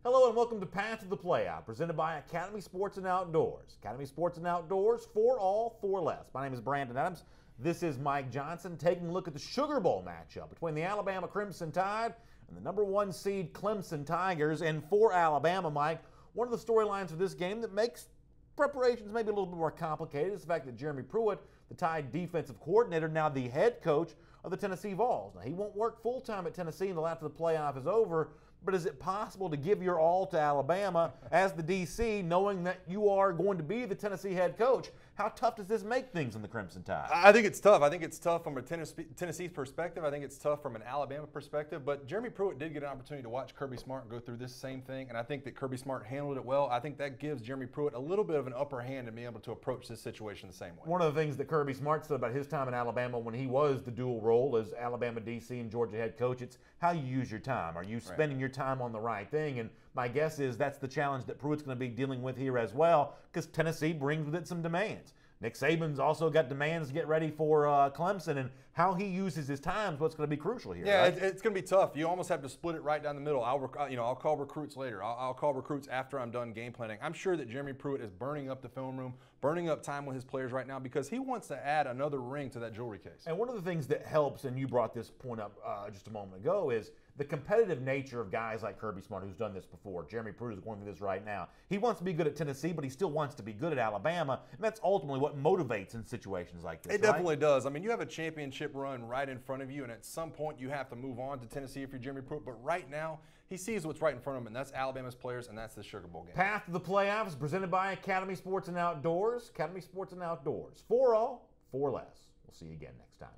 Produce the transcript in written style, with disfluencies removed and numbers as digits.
Hello and welcome to Path to the Playoff, presented by Academy Sports and Outdoors. Academy Sports and Outdoors, for all, for less. My name is Brandon Adams. This is Mike Johnson taking a look at the Sugar Bowl matchup between the Alabama Crimson Tide and the #1 seed Clemson Tigers. And for Alabama, Mike, one of the storylines of this game that makes preparations maybe a little bit more complicated is the fact that Jeremy Pruitt, the Tide defensive coordinator, now the head coach of the Tennessee Vols. Now, he won't work full-time at Tennessee until after the playoff is over, but is it possible to give your all to Alabama as the DC, knowing that you are going to be the Tennessee head coach? How tough does this make things in the Crimson Tide? I think it's tough. I think it's tough from a Tennessee's perspective. I think it's tough from an Alabama perspective. But Jeremy Pruitt did get an opportunity to watch Kirby Smart go through this same thing, and I think that Kirby Smart handled it well. I think that gives Jeremy Pruitt a little bit of an upper hand in being able to approach this situation the same way. One of the things that Kirby Smart said about his time in Alabama when he was the dual role as Alabama DC and Georgia head coach, it's how you use your time. Are you spending your time on the right thing? And my guess is that's the challenge that Pruitt's going to be dealing with here as well, because Tennessee brings with it some demands. Nick Saban's also got demands to get ready for Clemson, and how he uses his time is what's going to be crucial here. Yeah, right? it's going to be tough. You almost have to split it right down the middle. I'll call recruits later. I'll call recruits after I'm done game planning. I'm sure that Jeremy Pruitt is burning up the film room, burning up time with his players right now because he wants to add another ring to that jewelry case. And one of the things that helps, and you brought this point up just a moment ago, is the competitive nature of guys like Kirby Smart, who's done this before. Jeremy Pruitt is going through this right now. He wants to be good at Tennessee, but he still wants to be good at Alabama, and that's ultimately what motivates in situations like this. It definitely does. I mean, you have a championship run right in front of you, and at some point you have to move on to Tennessee if you're Jeremy Pruitt, but right now he sees what's right in front of him, and that's Alabama's players, and that's the Sugar Bowl game. Path to the Playoffs presented by Academy Sports and Outdoors. Academy Sports and Outdoors. For all, for less. We'll see you again next time.